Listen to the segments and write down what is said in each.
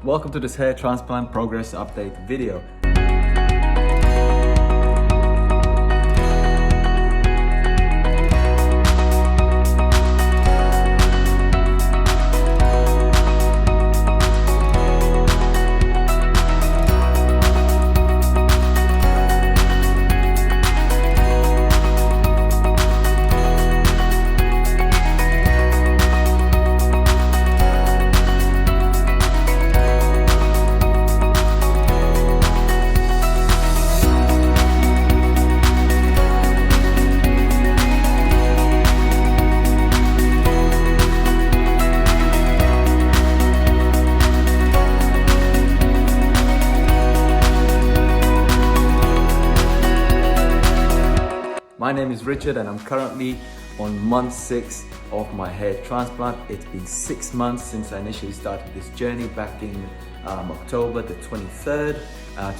Welcome to this hair transplant progress update video. My name is Richard and I'm currently on month 6 of my hair transplant. It's been 6 months since I initially started this journey back in October the 23rd,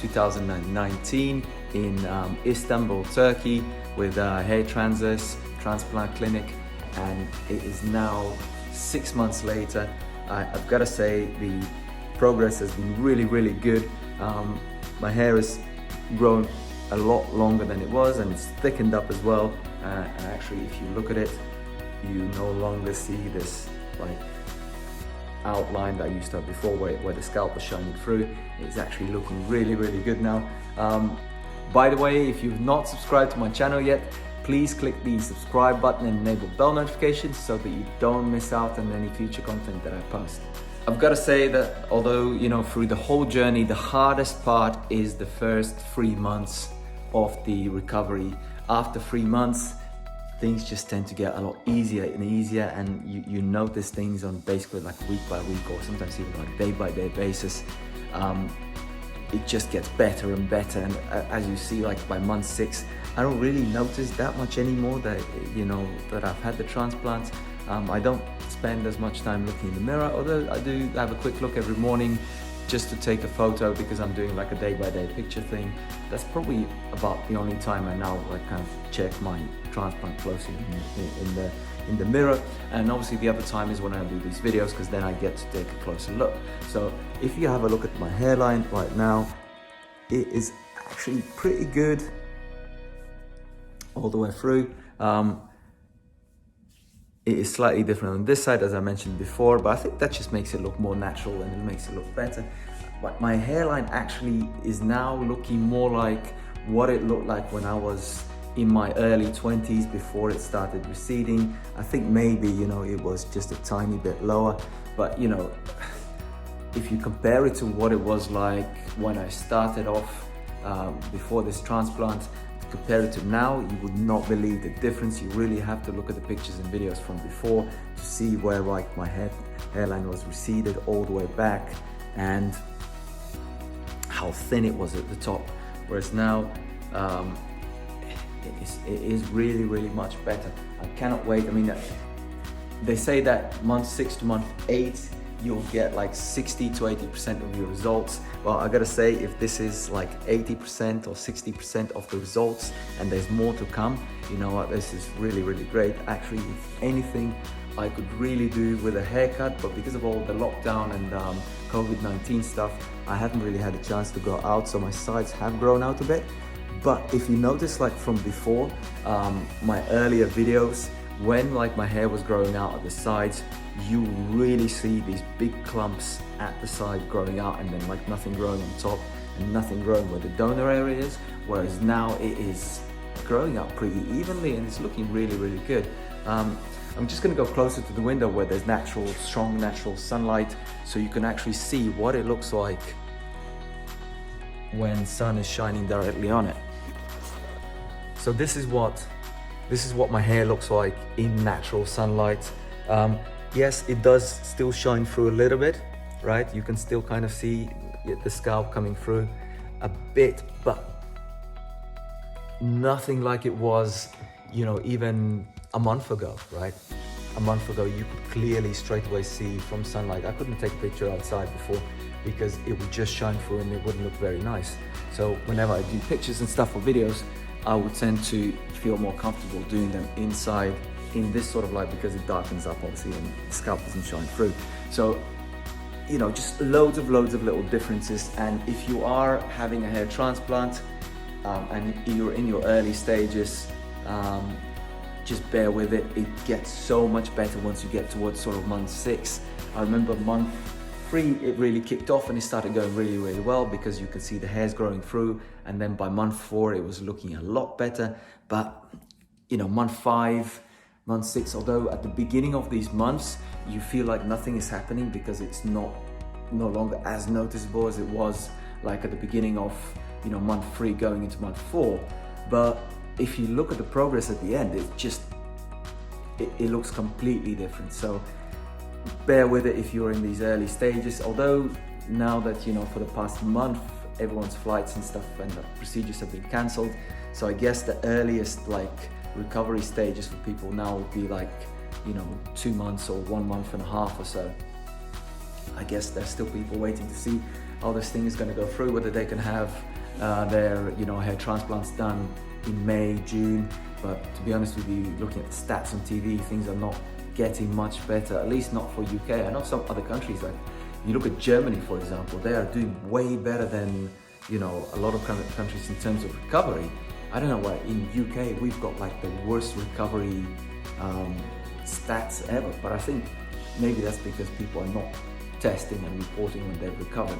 2019 in Istanbul, Turkey with Hair Transplant Clinic, and it is now 6 months later. I've got to say the progress has been really good. My hair has grown a lot longer than it was, and it's thickened up as well, and actually if you look at it, you no longer see this like outline that I used to have before where the scalp was shining through. It's actually looking really good now. By the way, if you've not subscribed to my channel yet, please click the subscribe button and enable bell notifications so that you don't miss out on any future content that I post. I've got to say that although, you know, through the whole journey, the hardest part is the first 3 months of the recovery. After 3 months, things just tend to get a lot easier and easier, and you notice things on basically like week by week or sometimes even like day by day basis. It just gets better and better, and as you see, like by month 6, I don't really notice that much anymore that, you know, that I've had the transplant. I don't spend as much time looking in the mirror, although I do have a quick look every morning just to take a photo because I'm doing like a day-by-day picture thing. That's probably about the only time I now like kind of check my transplant closely in the mirror. And obviously the other time is when I do these videos, because then I get to take a closer look. So if you have a look at my hairline right now, it is actually pretty good all the way through. It is slightly different on this side, as I mentioned before, but I think that just makes it look more natural and it makes it look better. But my hairline actually is now looking more like what it looked like when I was in my early 20s before it started receding. I think maybe, you know, it was just a tiny bit lower, but you know, if you compare it to what it was like when I started off before this transplant, compare it to now, you would not believe the difference. You really have to look at the pictures and videos from before to see where like my hairline was receded all the way back and how thin it was at the top. Whereas now, it is really much better. I cannot wait. I mean, they say that month 6 to month 8, you'll get like 60 to 80% of your results. Well, I gotta say, if this is like 80% or 60% of the results and there's more to come, you know what, this is really great. Actually, if anything I could really do with a haircut, but because of all the lockdown and COVID-19 stuff, I haven't really had a chance to go out, so my sides have grown out a bit. But if you notice, like from before, my earlier videos, when like my hair was growing out at the sides, you really see these big clumps at the side growing out, and then like nothing growing on top and nothing growing where the donor area is. Whereas now it is growing out pretty evenly and it's looking really good. I'm just gonna go closer to the window where there's strong natural sunlight, so you can actually see what it looks like when sun is shining directly on it. So this is what my hair looks like in natural sunlight. Yes, it does still shine through a little bit, right? You can still kind of see the scalp coming through a bit, but nothing like it was, you know, even a month ago, right? A month ago, you could clearly straight away see from sunlight. I couldn't take a picture outside before because it would just shine through and it wouldn't look very nice. So whenever I do pictures and stuff for videos, I would tend to feel more comfortable doing them inside in this sort of light because it darkens up obviously and the scalp doesn't shine through. So you know, just loads of little differences. And if you are having a hair transplant and you're in your early stages, just bear with it. It gets so much better once you get towards sort of month 6. I remember month 3, it really kicked off and it started going really well, because you can see the hair's growing through. And then by month 4, it was looking a lot better. But, you know, month 5, month 6, although at the beginning of these months, you feel like nothing is happening because it's no longer as noticeable as it was like at the beginning of, you know, month 3 going into month 4. But if you look at the progress at the end, it looks completely different. So bear with it if you're in these early stages. Although now that, you know, for the past month, everyone's flights and stuff and the procedures have been cancelled. So I guess the earliest like recovery stages for people now would be like, you know, 2 months or 1.5 months or so. I guess there's still people waiting to see how this thing is going to go through, whether they can have their, you know, hair transplants done in May, June. But to be honest with you, looking at the stats on TV, things are not getting much better, at least not for UK. I know some other countries, like you look at Germany, for example, they are doing way better than, you know, a lot of countries in terms of recovery. I don't know why in UK we've got like the worst recovery stats ever, but I think maybe that's because people are not testing and reporting when they've recovered.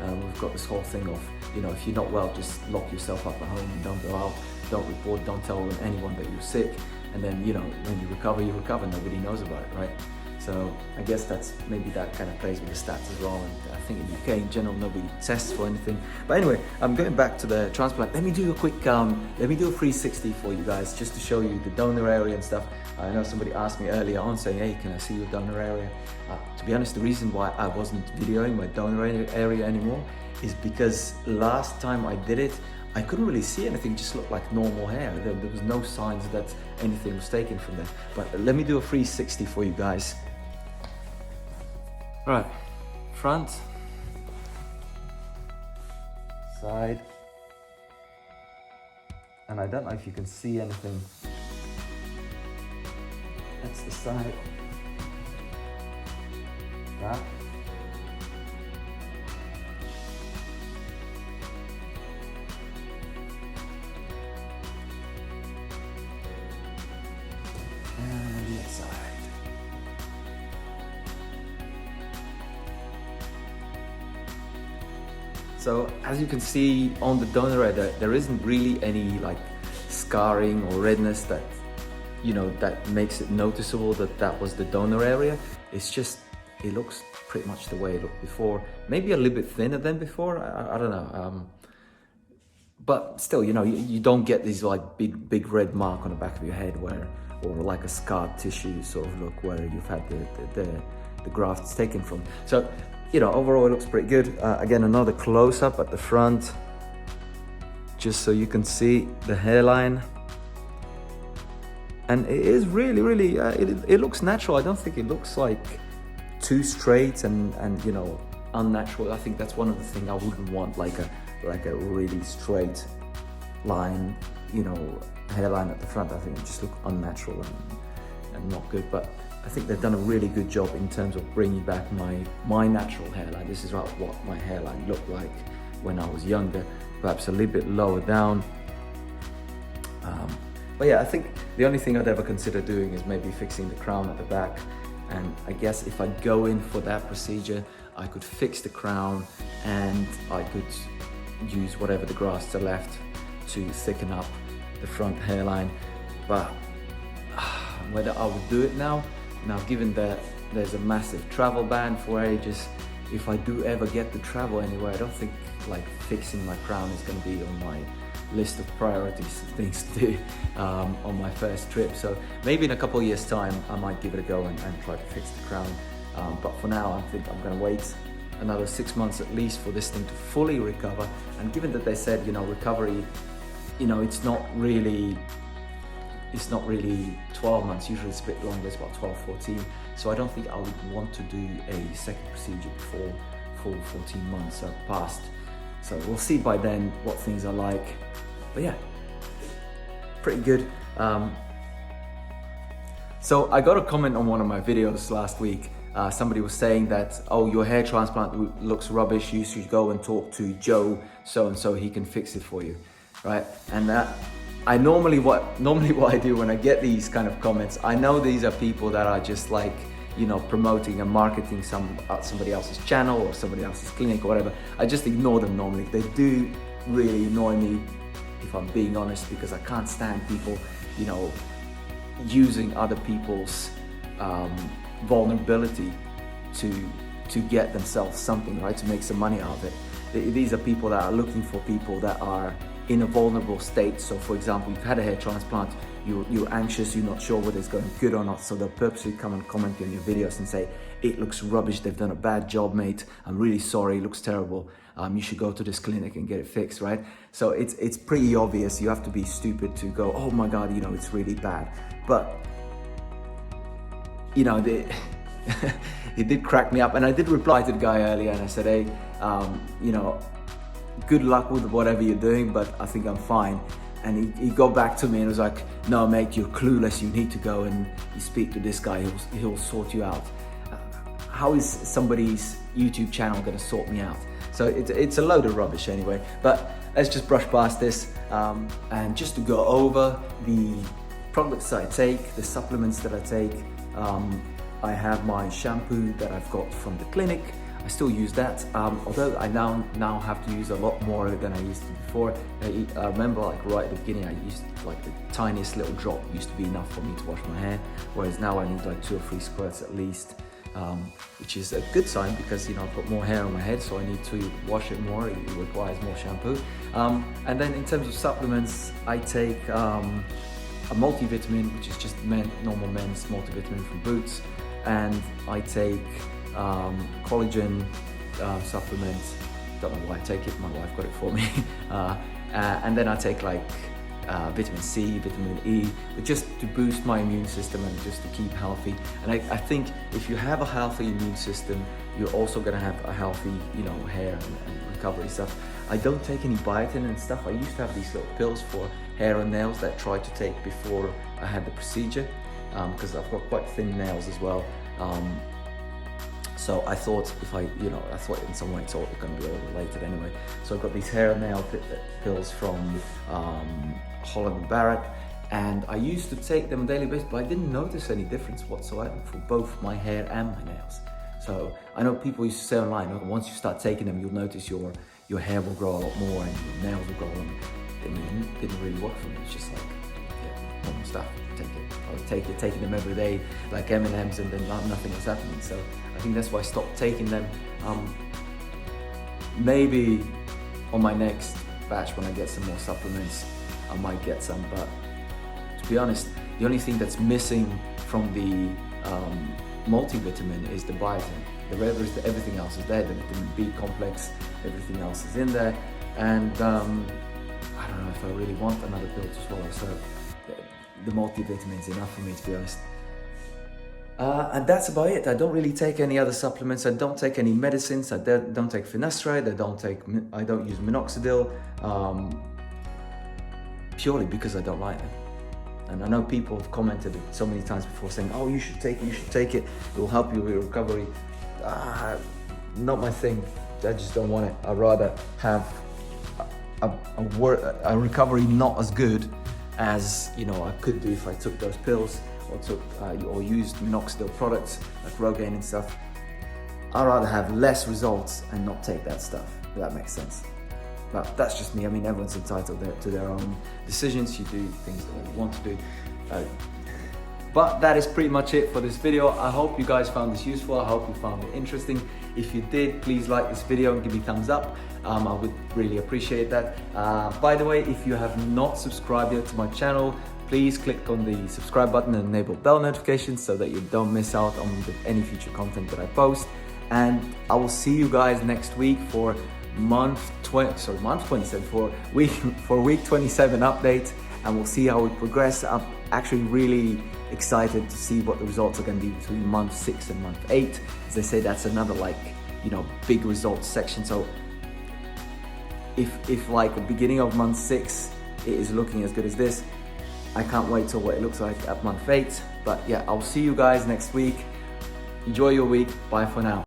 We've got this whole thing of, you know, if you're not well, just lock yourself up at home and don't go out, don't report, don't tell anyone that you're sick. And then, you know, when you recover, nobody knows about it, right? So I guess that's maybe that kind of plays with the stats as well. And I think in the UK in general, nobody tests for anything. But anyway, I'm going back to the transplant. Let me do a quick, let me do a 360 for you guys, just to show you the donor area and stuff. I know somebody asked me earlier on saying, hey, can I see your donor area? To be honest, the reason why I wasn't videoing my donor area anymore is because last time I did it, I couldn't really see anything, just looked like normal hair. There was no signs that anything was taken from there. But let me do a 360 for you guys. Right, front, side, and I don't know if you can see anything. That's the side, back, and the side. So as you can see on the donor area, there isn't really any like scarring or redness that, you know, that makes it noticeable that was the donor area. It's just, it looks pretty much the way it looked before. Maybe a little bit thinner than before, I don't know. But still, you know, you don't get these like big red mark on the back of your head or like a scarred tissue sort of look where you've had the grafts taken from. So, you know, overall it looks pretty good. Again, another close-up at the front, just so you can see the hairline. And it is really, it looks natural. I don't think it looks like too straight and you know, unnatural. I think that's one of the things I wouldn't want, like a really straight line, you know, hairline at the front. I think it just look unnatural and not good. But I think they've done a really good job in terms of bringing back my natural hairline. This is what my hairline looked like when I was younger, perhaps a little bit lower down. But yeah, I think the only thing I'd ever consider doing is maybe fixing the crown at the back. And I guess if I go in for that procedure, I could fix the crown and I could use whatever the grafts are left to thicken up the front hairline. But whether I would do it now, given that there's a massive travel ban for ages, if I do ever get to travel anywhere, I don't think like fixing my crown is going to be on my list of priorities, things to do on my first trip. So maybe in a couple of years time I might give it a go and try to fix the crown, but for now I think I'm going to wait another 6 months at least for this thing to fully recover. And given that they said, you know, recovery, you know, it's not really 12 months, usually it's a bit longer, it's about 12, 14. So I don't think I would want to do a second procedure before full 14 months have passed. So we'll see by then what things are like. But yeah, pretty good. So I got a comment on one of my videos last week somebody was saying that, oh, your hair transplant looks rubbish, you should go and talk to Joe so-and-so, he can fix it for you, right? And normally what I do when I get these kind of comments, I know these are people that are just like, you know, promoting and marketing somebody else's channel or somebody else's clinic or whatever. I just ignore them normally. They do really annoy me, if I'm being honest, because I can't stand people, you know, using other people's vulnerability to get themselves something, right? To make some money out of it. These are people that are looking for people that are in a vulnerable state. So for example, you've had a hair transplant, you're anxious, you're not sure whether it's going good or not, so they'll purposely come and comment on your videos and say, it looks rubbish, they've done a bad job, mate, I'm really sorry, it looks terrible, you should go to this clinic and get it fixed, right? So it's pretty obvious. You have to be stupid to go, oh my God, you know, it's really bad. But, you know, it did crack me up, and I did reply to the guy earlier and I said, hey, you know, good luck with whatever you're doing, but I think I'm fine. And he got back to me and was like, no mate, you're clueless, you need to go and you speak to this guy, he'll sort you out. How is somebody's YouTube channel gonna sort me out? So it's a load of rubbish anyway, but let's just brush past this. And just to go over the products I take, the supplements that I take, I have my shampoo that I've got from the clinic. I still use that, although I now have to use a lot more than I used to before. I remember like right at the beginning, I used like the tiniest little drop used to be enough for me to wash my hair, whereas now I need like 2 or 3 squirts at least, which is a good sign because, you know, I've got more hair on my head, so I need to wash it more, it requires more shampoo. And then in terms of supplements, I take a multivitamin, which is just normal men's multivitamin from Boots, and I take collagen supplement. Don't know why I take it, my wife got it for me. And then I take like vitamin C, vitamin E, but just to boost my immune system and just to keep healthy. And I think if you have a healthy immune system, you're also gonna have a healthy, you know, hair and recovery stuff. I don't take any biotin and stuff. I used to have these little pills for hair and nails that I tried to take before I had the procedure, because I've got quite thin nails as well. So I thought I thought in some way it's all going to be all related anyway. So I've got these hair and nail pills from Holland & Barrett, and I used to take them on a daily basis, but I didn't notice any difference whatsoever for both my hair and my nails. So I know people used to say online, once you start taking them, you'll notice your hair will grow a lot more and your nails will grow a lot more. It didn't really work for me. It's just like, yeah, normal stuff. Take it. I was taking them every day, like M&Ms, and then nothing was happening. So I think that's why I stopped taking them. Maybe on my next batch, when I get some more supplements, I might get some. But to be honest, the only thing that's missing from the multivitamin is the biotin. Everything else is there. The vitamin B complex, everything else is in there. And I don't know if I really want another pill to swallow. So the multivitamin is enough for me, to be honest. And that's about it. I don't really take any other supplements. I don't take any medicines. I don't take finasteride. I don't use minoxidil, purely because I don't like them. And I know people have commented so many times before saying, "Oh, you should take it. It will help you with your recovery." Not my thing. I just don't want it. I'd rather have a recovery not as good as, you know, I could do if I took those pills or used minoxidil products like Rogaine and stuff. I'd rather have less results and not take that stuff, if that makes sense. But that's just me. I mean, everyone's entitled to their own decisions. You do things that you want to do. But that is pretty much it for this video. I hope you guys found this useful. I hope you found it interesting. If you did, please like this video and give me a thumbs up. I would really appreciate that. By the way, if you have not subscribed yet to my channel, please click on the subscribe button and enable bell notifications so that you don't miss out on any future content that I post. And I will see you guys next week for week 27 update, and we'll see how we progress. I'm actually really excited to see what the results are going to be between month 6 and month 8. As they say, that's another, like, you know, big results section. So if like the beginning of month 6 it is looking as good as this, I can't wait till what it looks like at month 8. But yeah, I'll see you guys next week. Enjoy your week. Bye for now.